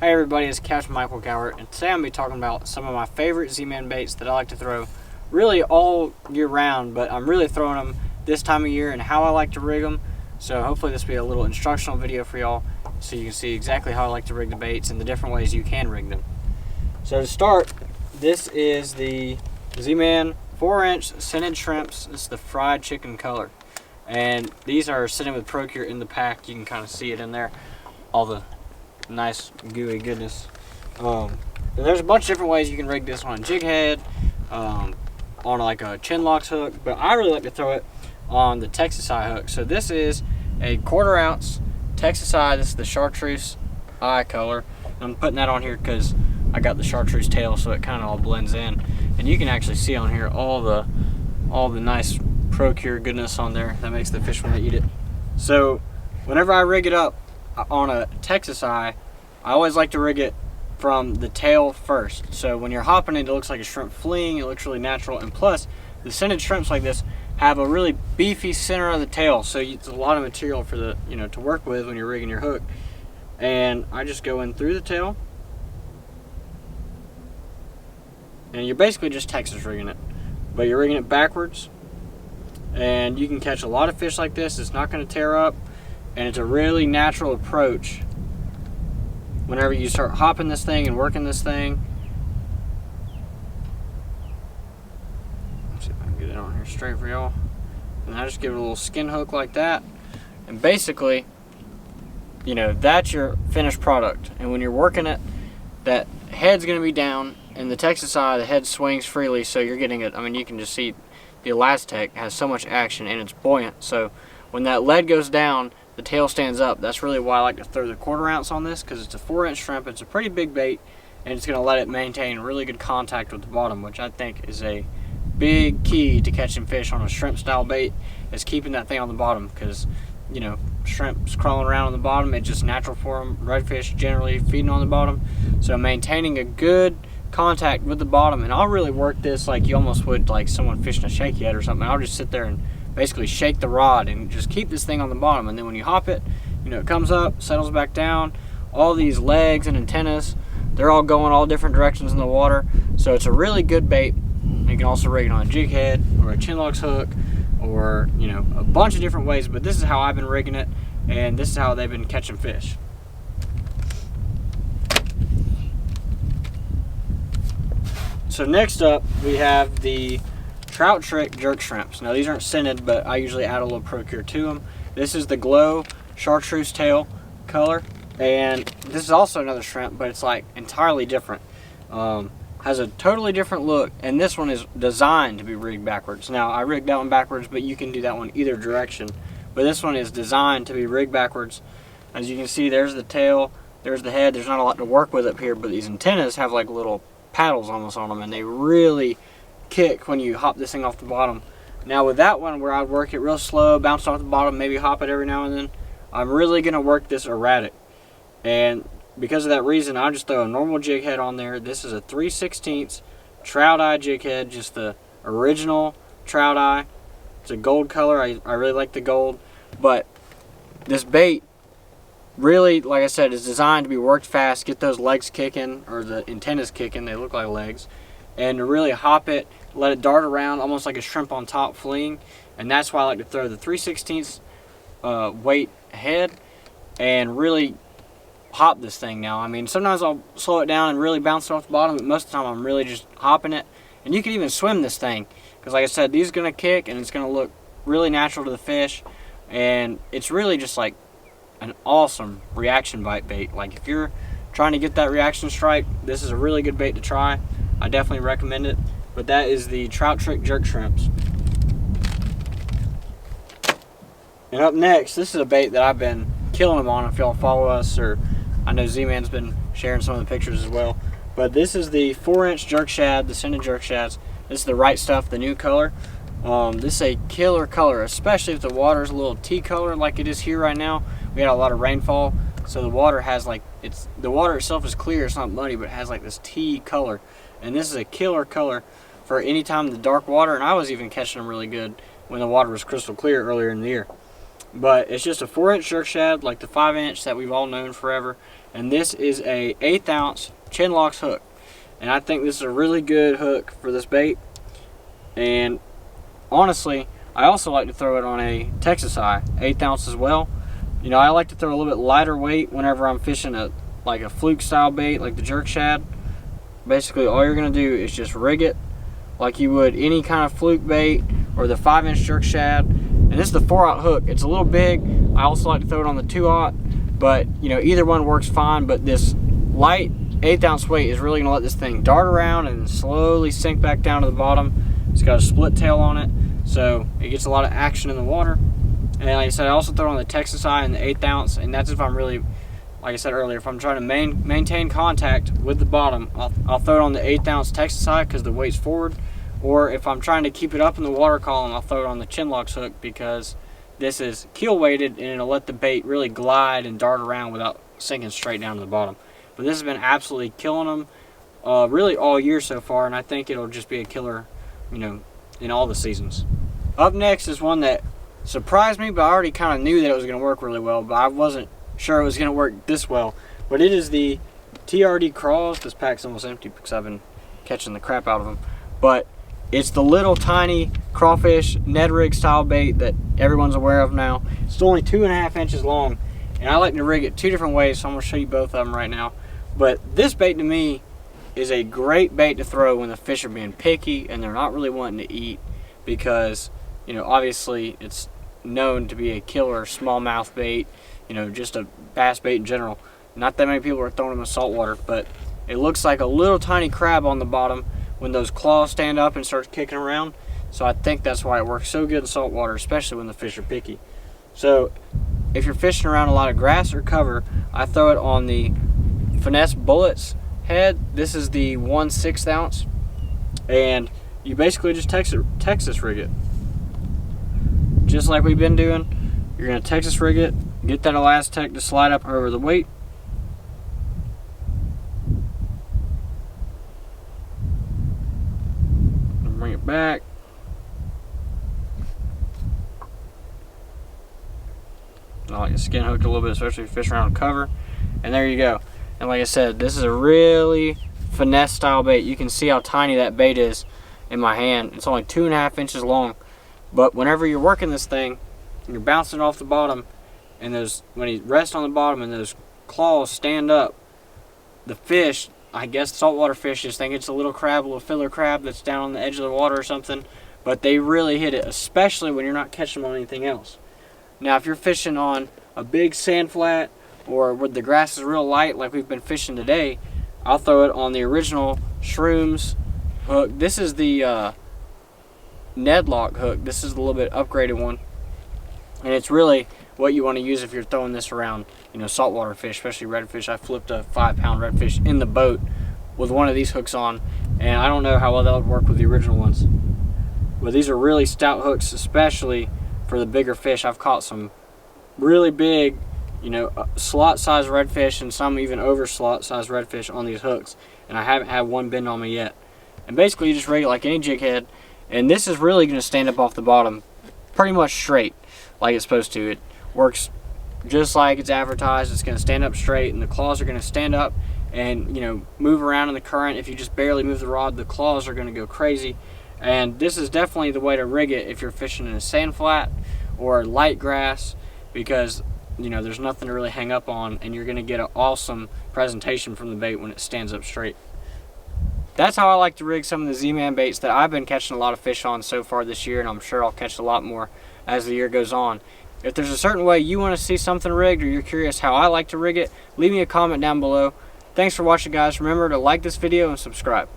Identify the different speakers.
Speaker 1: Hey everybody, it's Captain Michael Gowert, and today I'm going to be talking about some of my favorite Z-Man baits that I like to throw really all year round, but I'm really throwing them this time of year and how I like to rig them. So hopefully this will be a little instructional video for y'all so you can see exactly how I like to rig the baits and the different ways you can rig them. So to start, this is the Z-Man 4-inch scented shrimps. This is the fried chicken color. And these are sitting with Procure in the pack. You can kind of see it in there, all the nice gooey goodness. There's a bunch of different ways you can rig this on a jig head, on like a chin locks hook, but I really like to throw it on the Texas Eye hook. So this is a 1/4 ounce Texas Eye. This is the chartreuse eye color. I'm putting that on here because I got the chartreuse tail, so it kind of all blends in, and you can actually see on here all the nice Procure goodness on there that makes the fish want to eat it. So whenever I rig it up on a Texas Eye, I always like to rig it from the tail first. So when you're hopping it, it looks like a shrimp fleeing. It looks really natural, and plus the scented shrimps like this have a really beefy center of the tail, so it's a lot of material for the to work with when you're rigging your hook. And I just go in through the tail, and you're basically just Texas rigging it, but you're rigging it backwards, and you can catch a lot of fish like this. It's not going to tear up, and it's a really natural approach whenever you start hopping this thing and working this thing. Let's see if I can get it on here straight for y'all. And I just give it a little skin hook like that, and basically, that's your finished product. And when you're working it, that head's going to be down, and the Texas Eye, the head swings freely, so you're getting it. I mean, you can just see the Elastec has so much action, and it's buoyant. So when that lead goes down, the tail stands up. That's really why I like to throw the 1/4 ounce on this, because it's a 4-inch shrimp. It's a pretty big bait, and it's going to let it maintain really good contact with the bottom, which I think is a big key to catching fish on a shrimp style bait, is keeping that thing on the bottom, because shrimps crawling around on the bottom, it's just natural for them. Redfish generally feeding on the bottom, so maintaining a good contact with the bottom. And I'll really work this like you almost would like someone fishing a shaky head or something. I'll just sit there and basically shake the rod and just keep this thing on the bottom, and then when you hop it, it comes up, settles back down. All these legs and antennas, they're all going all different directions in the water, so it's a really good bait. You can also rig it on a jig head or a chin locks hook, or a bunch of different ways, but this is how I've been rigging it, and this is how they've been catching fish. So next up, we have the Trout Trick jerk shrimps. Now these aren't scented, but I usually add a little Procure to them. This is the glow chartreuse tail color, and this is also another shrimp, but it's like entirely different. Has a totally different look, and this one is designed to be rigged backwards. Now I rigged that one backwards, but you can do that one either direction. But this one is designed to be rigged backwards. As you can see, there's the tail, there's the head. There's not a lot to work with up here, but these antennas have like little paddles almost on them, and they really kick when you hop this thing off the bottom. Now with that one, where I'd work it real slow, bounce off the bottom, maybe hop it every now and then, I'm really going to work this erratic. And because of that reason, I just throw a normal jig head on there. This is a 3/16 Trout Eye jig head, just the original Trout Eye. It's a gold color. I really like the gold. But this bait really, like I said, is designed to be worked fast, get those legs kicking, or the antennas kicking, they look like legs, and to really hop it, let it dart around almost like a shrimp on top fleeing. And that's why I like to throw the 3/16 weight head and really hop this thing. Now I mean, sometimes I'll slow it down and really bounce it off the bottom, but most of the time I'm really just hopping it. And you can even swim this thing, because like I said, these are going to kick, and it's going to look really natural to the fish, and it's really just like an awesome reaction bait. Like if you're trying to get that reaction strike, this is a really good bait to try. I definitely recommend it. But that is the Trout Trick jerk shrimps. And up next, this is a bait that I've been killing them on. If y'all follow us, or I know Z-Man's been sharing some of the pictures as well. But this is the 4-inch jerk shad, the scented jerk shads. This is the Right Stuff, the new color. This is a killer color, especially if the water is a little tea color like it is here right now. We had a lot of rainfall, so the water has like, the water itself is clear, it's not muddy, but it has like this tea color. And this is a killer color for any time in the dark water, and I was even catching them really good when the water was crystal clear earlier in the year. But it's just a 4-inch jerk shad, like the 5-inch that we've all known forever. and this is a 1/8 ounce chin locks hook. And I think this is a really good hook for this bait. And honestly, I also like to throw it on a Texas Eye, 1/8 ounce as well. You know, I like to throw a little bit lighter weight whenever I'm fishing like a fluke style bait, like the jerk shad. Basically, all you're gonna do is just rig it like you would any kind of fluke bait or the 5-inch jerk shad. And this is the 4/0 hook. It's a little big. I also like to throw it on the 2/0, but you know, either one works fine. But this light 1/8 ounce weight is really gonna let this thing dart around and slowly sink back down to the bottom. It's got a split tail on it, so it gets a lot of action in the water. And like I said, I also throw it on the Texas Eye in the 1/8 ounce, and that's if I'm really, like I said earlier, if I'm trying to maintain contact with the bottom, I'll throw it on the 1/8 ounce Texas Eye because the weight's forward. Or if I'm trying to keep it up in the water column, I'll throw it on the chin locks hook because this is keel weighted and it'll let the bait really glide and dart around without sinking straight down to the bottom. But this has been absolutely killing them really all year so far, and I think it'll just be a killer, you know, in all the seasons. Up next is one that surprised me, but I already kind of knew that it was going to work really well, but I wasn't sure it was going to work this well. But it is the TRD Crawls. This pack's almost empty because I've been catching the crap out of them. But it's the little tiny crawfish Ned rig style bait that everyone's aware of now. It's only 2.5 inches long, and I like to rig it 2 different ways, so I'm going to show you both of them right now. But this bait to me is a great bait to throw when the fish are being picky and they're not really wanting to eat, because you know, obviously it's known to be a killer smallmouth bait, you know, just a bass bait in general. Not that many people are throwing them in saltwater, but it looks like a little tiny crab on the bottom when those claws stand up and starts kicking around. So I think that's why it works so good in saltwater, especially when the fish are picky. So if you're fishing around a lot of grass or cover, I throw it on the Finesse Bullets head. This is the 1/6 ounce, and you basically just Texas rig it. Just like we've been doing, you're going to Texas rig it, get that Elastec to slide up over the weight. And bring it back. I like to skin hook a little bit, especially if you fish around cover. And there you go. And like I said, this is a really finesse style bait. You can see how tiny that bait is in my hand. It's only 2.5 inches long. But whenever you're working this thing, you're bouncing off the bottom, and when you rest on the bottom and those claws stand up, the fish, I guess saltwater fish, just think it's a little crab, a little filler crab that's down on the edge of the water or something, but they really hit it, especially when you're not catching them on anything else. Now, if you're fishing on a big sand flat or where the grass is real light like we've been fishing today, I'll throw it on the original Shrooms hook. This is the Ned lock hook. This is a little bit upgraded one, and it's really what you want to use if you're throwing this around, you know, saltwater fish, especially redfish. I flipped a 5-pound redfish in the boat with one of these hooks on, and I don't know how well that would work with the original ones, but these are really stout hooks, especially for the bigger fish. I've caught some really big, you know, slot size redfish and some even over slot size redfish on these hooks, and I haven't had one bend on me yet. And basically you just rig it like any jig head, and this is really going to stand up off the bottom pretty much straight like it's supposed to. It works just like it's advertised. It's going to stand up straight, and the claws are going to stand up and, you know, move around in the current. If you just barely move the rod, the claws are going to go crazy. And this is definitely the way to rig it if you're fishing in a sand flat or light grass, because, you know, there's nothing to really hang up on, and you're going to get an awesome presentation from the bait when it stands up straight. That's how I like to rig some of the Z-Man baits that I've been catching a lot of fish on so far this year, and I'm sure I'll catch a lot more as the year goes on. If there's a certain way you want to see something rigged, or you're curious how I like to rig it, leave me a comment down below. Thanks for watching, guys. Remember to like this video and subscribe.